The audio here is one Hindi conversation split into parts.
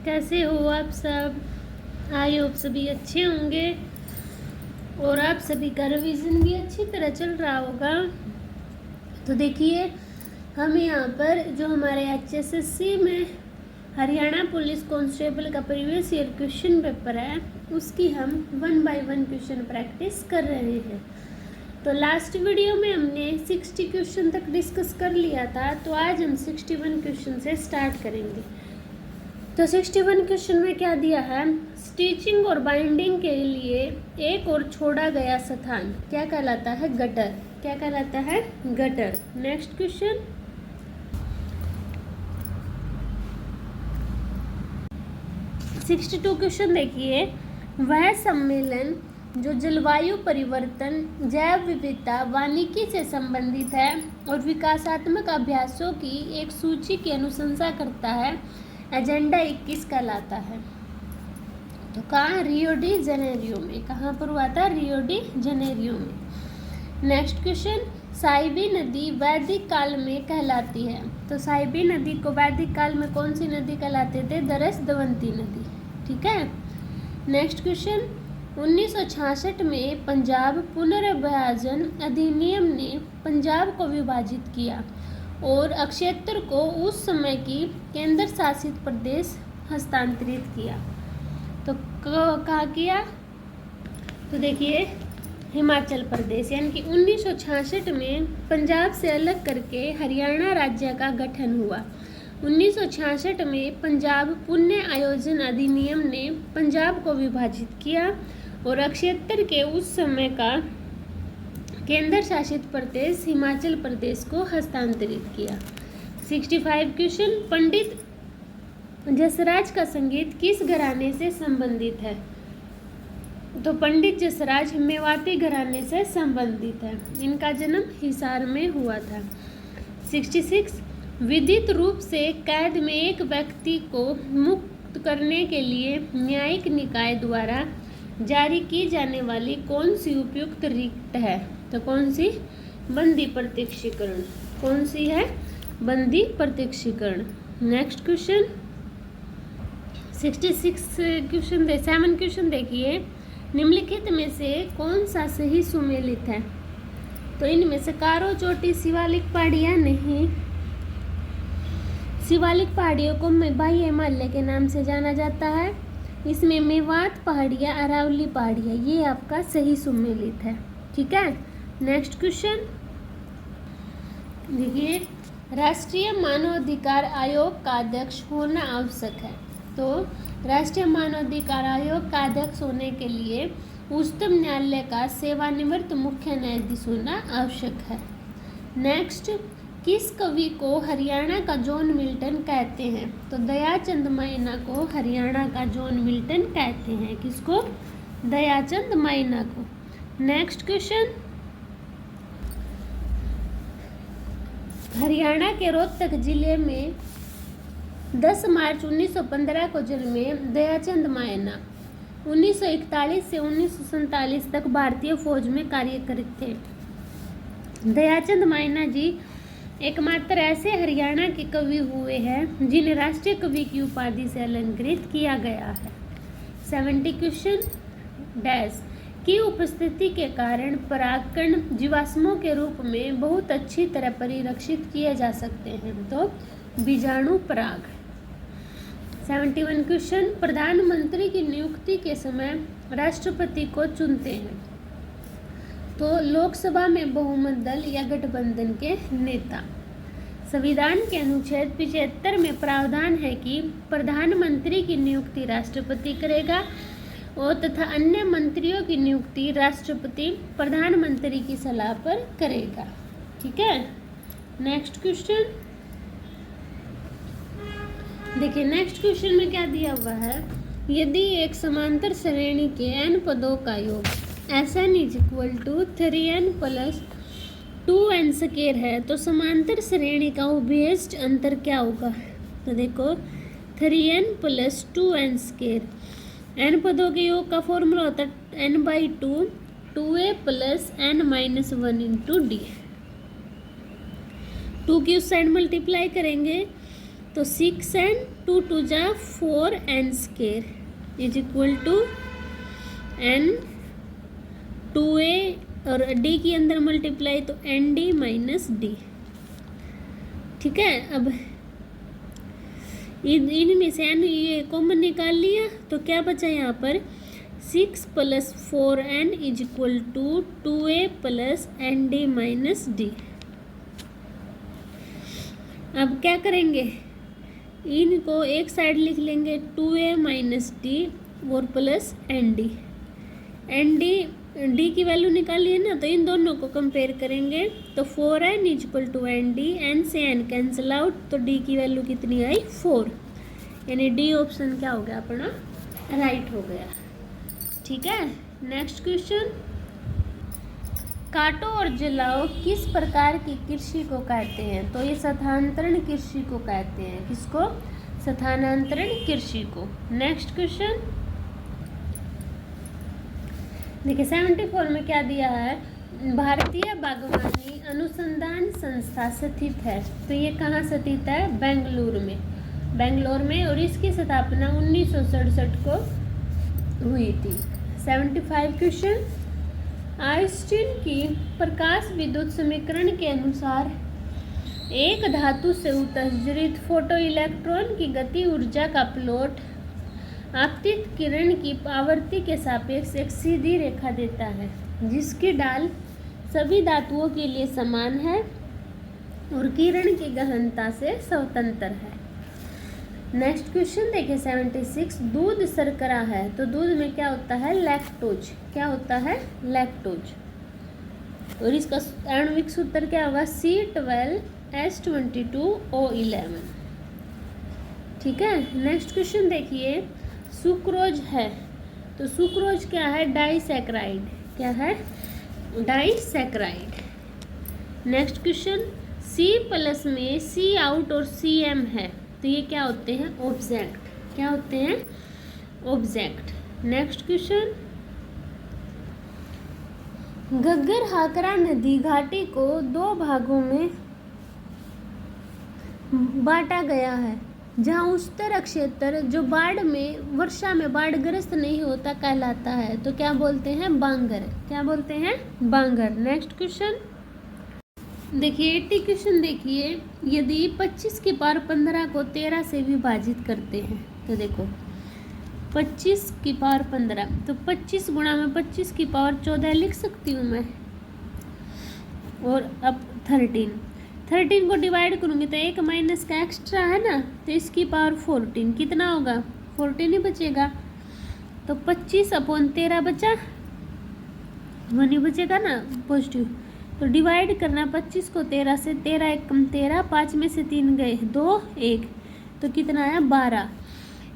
कैसे हो आप सब? आई होप सभी अच्छे होंगे और आप सभी का रिवीजन भी अच्छी तरह चल रहा होगा। तो देखिए, हम यहाँ पर जो हमारे HSSC में हरियाणा पुलिस कांस्टेबल का प्रीवियस ईयर क्वेश्चन पेपर है, उसकी हम 1 बाय 1 क्वेश्चन प्रैक्टिस कर रहे हैं। तो लास्ट वीडियो में हमने 60 क्वेश्चन तक डिस्कस कर लिया था, तो आज हम 61 क्वेश्चन से स्टार्ट करेंगे। तो 61 क्वेश्चन में क्या दिया है? स्टिचिंग और बाइंडिंग के लिए एक और छोड़ा गया स्थान क्या कहलाता है? गटर। क्या कहलाता है? गटर। नेक्स्ट क्वेश्चन, 62 क्वेश्चन देखिए, वह सम्मेलन जो जलवायु परिवर्तन, जैव विविधता, वानिकी से संबंधित है और विकासात्मक अभ्यासों की एक सूची की अनुशंसा करता है, एजेंडा 21 कहलाता है। तो कहाँ? रियो डी जनेरियो में। कहाँ पर हुआ था? रियो डी जनेरियो में। नेक्स्ट क्वेश्चन, साइबी नदी वैदिक काल में कहलाती है। तो साइबी नदी को वैदिक काल में कौन सी नदी कहलाते थे? दरसदवंती नदी। ठीक है। नेक्स्ट क्वेश्चन, 1966 में पंजाब पुनर्विभाजन अधिनियम ने पंजाब को विभाजित किया और अक्षेत्र को उस समय की केंद्र शासित प्रदेश हस्तांतरित किया। तो कहाँ किया? तो देखिए, हिमाचल प्रदेश, यानी कि 1966 में पंजाब से अलग करके हरियाणा राज्य का गठन हुआ। 1966 में पंजाब पुनः आयोजन अधिनियम ने पंजाब को विभाजित किया और अक्षेत्र के उस समय का केंद्र शासित प्रदेश हिमाचल प्रदेश को हस्तांतरित किया। 65 क्वेश्चन, पंडित जसराज का संगीत किस घराने से संबंधित है? तो पंडित जसराज मेवाती घराने से संबंधित है। इनका जन्म हिसार में हुआ था। 66, विधिक रूप से कैद में एक व्यक्ति को मुक्त करने के लिए न्यायिक निकाय द्वारा जारी की जाने वाली कौन सी उपयुक्त रिट है? तो कौन सी? बंदी प्रत्यक्षीकरण। कौन सी है? बंदी प्रत्यक्षीकरण। नेक्स्ट क्वेश्चन, 7 क्वेश्चन देखिए, निम्नलिखित में से कौन सा सही सुमेलित है? तो इनमें से कारो चोटी शिवालिक पहाड़ियाँ नहीं। शिवालिक पहाड़ियों को बाह्य हिमालय के नाम से जाना जाता है। इसमें मेवात पहाड़ियाँ, अरावली पहाड़ियाँ, ये आपका सही सुमेलित है। ठीक है। नेक्स्ट क्वेश्चन देखिए, राष्ट्रीय मानवाधिकार आयोग का अध्यक्ष होना आवश्यक है। तो राष्ट्रीय मानवाधिकार आयोग का अध्यक्ष होने के लिए उच्चतम न्यायालय का सेवानिवृत्त मुख्य न्यायाधीश होना आवश्यक है। नेक्स्ट, किस कवि को हरियाणा का जॉन मिल्टन कहते हैं? तो दयाचंद माइना को हरियाणा का जॉन मिल्टन कहते हैं। किसको? दयाचंद माइना को। नेक्स्ट क्वेश्चन, हरियाणा के रोहतक जिले में 10 मार्च 1915 को जन्मे दयाचंद माइना 1941 से 1947 तक भारतीय फौज में कार्य करते थे। दयाचंद माइना जी एकमात्र ऐसे हरियाणा के कवि हुए हैं जिन्हें राष्ट्रीय कवि की उपाधि से अलंकृत किया गया है। 70 क्वेश्चन, डैश की उपस्थिति के कारण परागकण जीवाश्मों के रूप में बहुत अच्छी तरह परिरक्षित किए जा सकते हैं। तो बीजाणु पराग। 71 क्वेश्चन, प्रधानमंत्री की नियुक्ति के समय राष्ट्रपति को चुनते हैं। तो लोकसभा में बहुमत दल या गठबंधन के नेता। संविधान के अनुच्छेद 75 में प्रावधान है कि प्रधानमंत्री की नियुक्ति राष्ट्रपति करेगा और तथा अन्य मंत्रियों की नियुक्ति राष्ट्रपति प्रधानमंत्री की सलाह पर करेगा। ठीक है। नेक्स्ट क्वेश्चन देखिए, नेक्स्ट क्वेश्चन में क्या दिया हुआ है? यदि एक समांतर श्रेणी के n पदों का योग Sn = 3n + 2n स्क्वायर है तो समांतर श्रेणी का उभयनिष्ठ अंतर क्या होगा? तो देखो, 3n + 2n स्क्वायर, n पदों के योग का फॉर्मूला होता है n/2 2a + n - 1 × d। 2 की उस साइड मल्टीप्लाई करेंगे तो 6n 2 जा 4n square is equal to n 2a और d की अंदर मल्टीप्लाई तो nd माइनस डी। ठीक है, अब इनमें से n ये कॉमन निकाल लिया तो क्या बचा यहाँ पर 6 + 4n is equal to 2a + nd minus d. अब क्या करेंगे, इनको एक साइड लिख लेंगे 2a माइनस डी और प्लस nd। डी की वैल्यू निकाली है ना, तो इन दोनों को कंपेयर करेंगे तो 4n is equal to nd, n से n कैंसिल आउट तो d की वैल्यू कितनी आई 4, यानी डी ऑप्शन क्या हो गया अपना राइट हो गया। ठीक है, नेक्स्ट क्वेश्चन, काटो और जलाओ किस प्रकार की कृषि को कहते हैं? तो ये स्थानांतरण कृषि को कहते हैं। किसको? स्थानांतरण कृषि को। नेक्स्ट क्वेश्चन देखिए 74 में क्या दिया है, भारतीय बागवानी अनुसंधान संस्था स्थित है। तो ये कहाँ स्थित है? बेंगलोर में और इसकी स्थापना 1967 को हुई थी। 75 क्वेश्चन, आइंस्टीन की प्रकाश विद्युत समीकरण के अनुसार एक धातु से उत्सर्जित फोटो इलेक्ट्रॉन की गति ऊर्जा का प्लॉट आपतित किरण की आवर्ती के सापेक्ष एक सीधी रेखा देता है जिसकी ढाल सभी धातुओं के लिए समान है और किरण की गहनता से स्वतंत्र है। नेक्स्ट क्वेश्चन देखिए 76, दूध शर्करा है तो दूध में क्या होता है? लैक्टोज। क्या होता है? लैक्टोज। और इसका आणविक सूत्र क्या होगा? C12H22O11। ठीक है, नेक्स्ट क्वेश्चन देखिए, सुक्रोज है तो सुक्रोज क्या है? डाइसैकराइड। क्या है? डाइसैकराइड। नेक्स्ट क्वेश्चन, C+ में C आउट और CM है तो ये क्या होते हैं? ऑब्जेक्ट। क्या होते हैं? ऑब्जेक्ट। नेक्स्ट क्वेश्चन, घग्गर हाकरा नदी घाटी को 2 भागों में बांटा गया है जहाँ उच्चतर क्षेत्र जो बाढ़ में वर्षा में बाढ़ग्रस्त नहीं होता कहलाता है तो क्या बोलते हैं? बांगर। क्या बोलते हैं? बांगर। नेक्स्ट क्वेश्चन देखिए 80 क्वेश्चन देखिए, यदि 25 की पावर 15 को 13 से विभाजित करते हैं तो देखो 25 की पावर 15 तो 25 गुणा में 25 की पावर 14 लिख सकती हूँ मैं। और अब 13 को डिवाइड करूँगी तो एक माइनस का एक्स्ट्रा है ना, तो इसकी पावर 14 कितना होगा? 14 ही बचेगा। तो 25/13 बचा, 1 ही बचेगा ना पॉजिटिव। तो डिवाइड करना 25 को 13 से, 13 × 1 = 13, 5 में से 3 गए 2, 1 तो कितना आया? 12,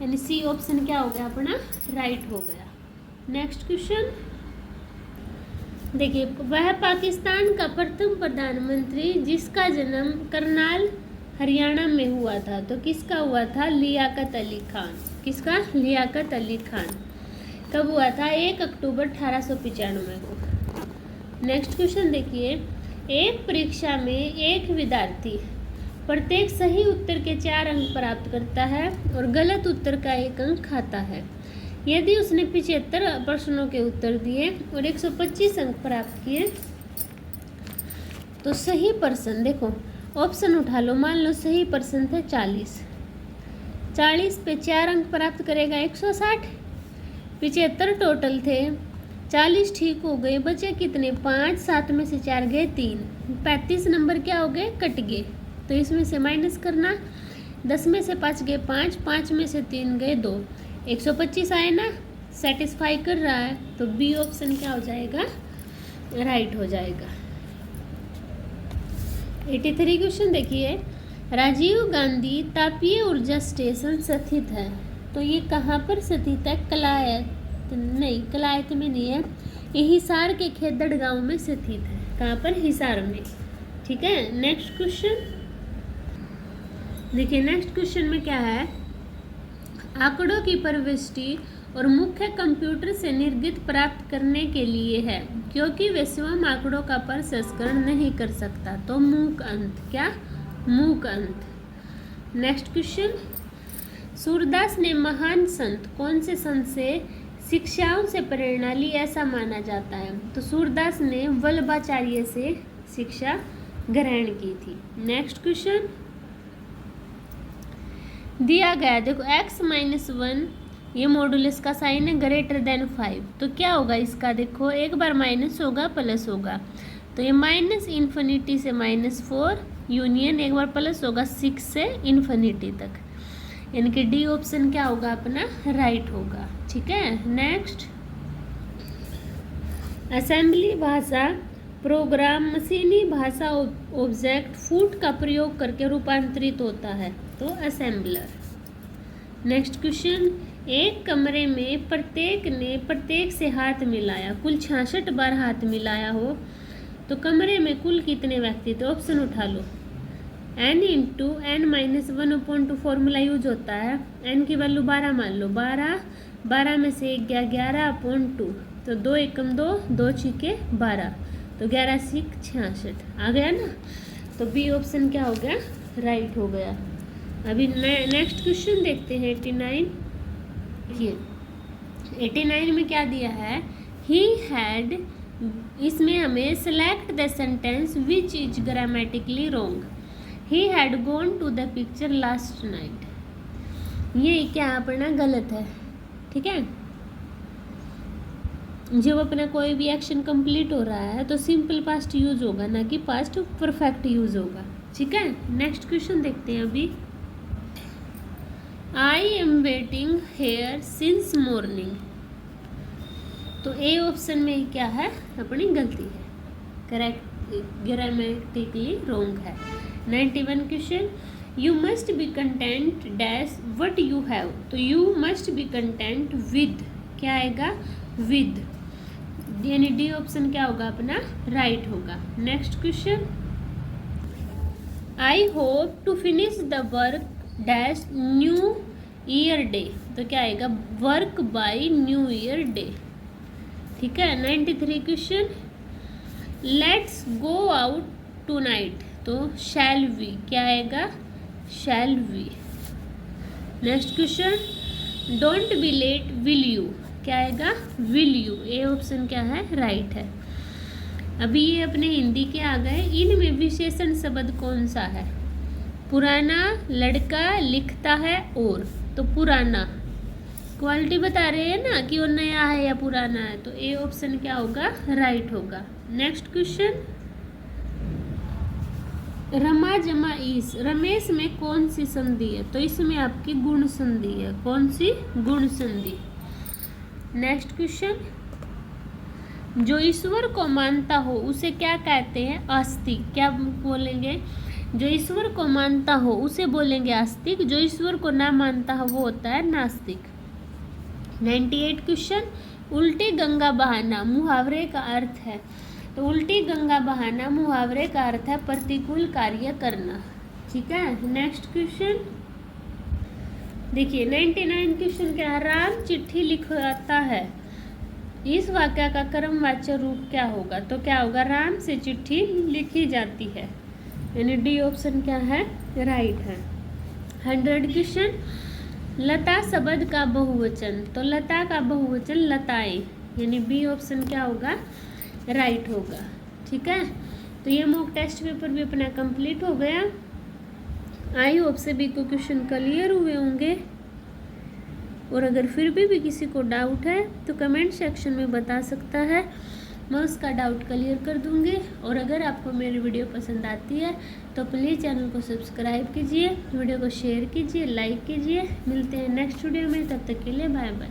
यानी सी ऑप्शन क्या हो गया अपना राइट हो गया। नेक्स्ट क्वेश्चन देखिए, वह पाकिस्तान का प्रथम प्रधानमंत्री जिसका जन्म करनाल हरियाणा में हुआ था तो किसका हुआ था? लियाकत अली खान। किसका? लियाकत अली खान। कब हुआ था? 1 अक्टूबर 1895 को। नेक्स्ट क्वेश्चन देखिए, एक परीक्षा में एक विद्यार्थी प्रत्येक सही उत्तर के 4 अंक प्राप्त करता है और गलत उत्तर का 1 अंक खाता है। यदि उसने 75 प्रश्नों के उत्तर दिए और 125 अंक प्राप्त किए तो सही पर्सन, देखो ऑप्शन उठा लो, मान लो सही पर्सन थे 40 पे 4 अंक प्राप्त करेगा 160, 75 टोटल थे, 40 ठीक हो गए, बचे कितने? 5, 7 में से 4 गए 3, 35 नंबर क्या हो गए? कट गए। तो इसमें से माइनस करना, 10 में से 5 गए 5, 5 में से 3 गए 2, 125 आए ना, सेटिस्फाई कर रहा है तो बी ऑप्शन क्या हो जाएगा? राइट हो जाएगा। 83 क्वेश्चन देखिए, राजीव गांधी तापीय ऊर्जा स्टेशन स्थित है तो ये कहाँ पर स्थित है? कलायत में नहीं है, ये हिसार के खेदड़ गांव में स्थित है। कहाँ पर? हिसार में। ठीक है, नेक्स्ट क्वेश्चन देखिए, नेक्स्ट क्वेश्चन में क्या है? आंकड़ों की प्रविष्टि और मुख्य कंप्यूटर से निर्गत प्राप्त करने के लिए है क्योंकि वे स्वयं आंकड़ों का प्रसंस्करण नहीं कर सकता तो मूक अंत। क्या? मूक अंत। नेक्स्ट क्वेश्चन, सूरदास ने महान संत, कौन से संत से शिक्षाओं से प्रेरणा ली ऐसा माना जाता है? तो सूरदास ने वल्लभाचार्य से शिक्षा ग्रहण की थी। नेक्स्ट क्वेश्चन दिया गया, देखो x-1 ये मॉडुलस का साइन है ग्रेटर देन 5, तो क्या होगा इसका? देखो एक बार माइनस होगा प्लस होगा, तो ये माइनस इन्फिनिटी से -4 यूनियन एक बार प्लस होगा 6 से इन्फिनिटी तक, यानी कि डी ऑप्शन क्या होगा अपना? राइट होगा। ठीक है। नेक्स्ट, असेंबली भाषा प्रोग्राम मशीनी भाषा ऑब्जेक्ट फूट का प्रयोग करके रूपांतरित होता है, तो असेंबलर। नेक्स्ट क्वेश्चन, एक कमरे में प्रत्येक ने प्रत्येक से हाथ मिलाया, कुल 66 बार हाथ मिलाया हो, तो कमरे में कुल कितने व्यक्ति? तो ऑप्शन उठा लो, n into n-1/2 formula use होता है, n की वैल्यू 12 मान लो, 12 में से 1 गया 11/2, तो 2 एकम 2, 2 छीके 12, तो 11 सीख 66 आ गया ना, तो बी ऑप्शन क्या हो गया? राइट हो गया। अभी नेक्स्ट क्वेश्चन देखते हैं 89। देखिए 89 में क्या दिया है? ही हैड, इसमें हमें select the sentence which is grammatically wrong. He had gone to the picture last night, ये क्या अपना गलत है। ठीक है, जब अपना कोई भी एक्शन कंप्लीट हो रहा है तो सिंपल पास्ट यूज होगा, ना कि पास्ट परफेक्ट यूज होगा। ठीक है। नेक्स्ट क्वेश्चन देखते हैं अभी, I am waiting here since morning, तो ए ऑप्शन में क्या है? अपनी गलती है, करेक्ट, ग्रामेटिकली रॉन्ग है। 91 question, you must be content dash what you have, तो you must be content with, क्या आएगा? विद, यानी डी ऑप्शन क्या होगा अपना? राइट होगा। Next question, I hope to finish the work dash new year day, तो क्या आएगा? Work by new year day. ठीक है। 93 question, let's go out tonight, तो शैल वी, क्या आएगा? Shall we. Next question, don't be late will you, क्या आएगा? विल यू, ए ऑप्शन क्या है? राइट है। अभी ये अपने हिंदी के आ गए, इनमें विशेषण शब्द कौन सा है? पुराना, लड़का, लिखता है और, तो पुराना, क्वालिटी बता रहे हैं ना कि वो नया है या पुराना है, तो ए ऑप्शन क्या होगा? राइट होगा। नेक्स्ट क्वेश्चन, रमा जमा ईस, रमेश में कौन सी संधि है? तो इसमें आपकी गुण संधि है, कौन सी? गुण संधि। नेक्स्ट क्वेश्चन, जो ईश्वर को मानता हो उसे क्या कहते हैं? आस्तिक, क्या बोलेंगे? जो ईश्वर को मानता हो उसे बोलेंगे आस्तिक, जो ईश्वर को ना मानता हो वो होता है नास्तिक। 98 क्वेश्चन, उल्टी गंगा बहाना मुहावरे का अर्थ है, तो उल्टी गंगा बहाना मुहावरे का अर्थ है प्रतिकूल कार्य करना। ठीक है। नेक्स्ट क्वेश्चन देखिए 99 क्वेश्चन क्या है? राम चिट्ठी लिखवाता है, इस वाक्य का कर्मवाच्य रूप क्या होगा? तो क्या होगा? राम से चिट्ठी लिखी जाती है, यानी डी ऑप्शन क्या है? राइट है। 100 क्वेश्चन, लता शब्द का बहुवचन, तो लता का बहुवचन लताएं, यानी बी ऑप्शन क्या होगा? राइट होगा। ठीक है। तो ये मॉक टेस्ट पेपर भी अपना कंप्लीट हो गया। आई होप सभी को क्वेश्चन क्लियर हुए होंगे, और अगर फिर भी किसी को डाउट है तो कमेंट सेक्शन में बता सकता है, मैं उसका डाउट क्लियर कर दूंगी। और अगर आपको मेरी वीडियो पसंद आती है तो प्लीज़ चैनल को सब्सक्राइब कीजिए, वीडियो को शेयर कीजिए, लाइक कीजिए। मिलते हैं नेक्स्ट वीडियो में, तब तक के लिए बाय बाय।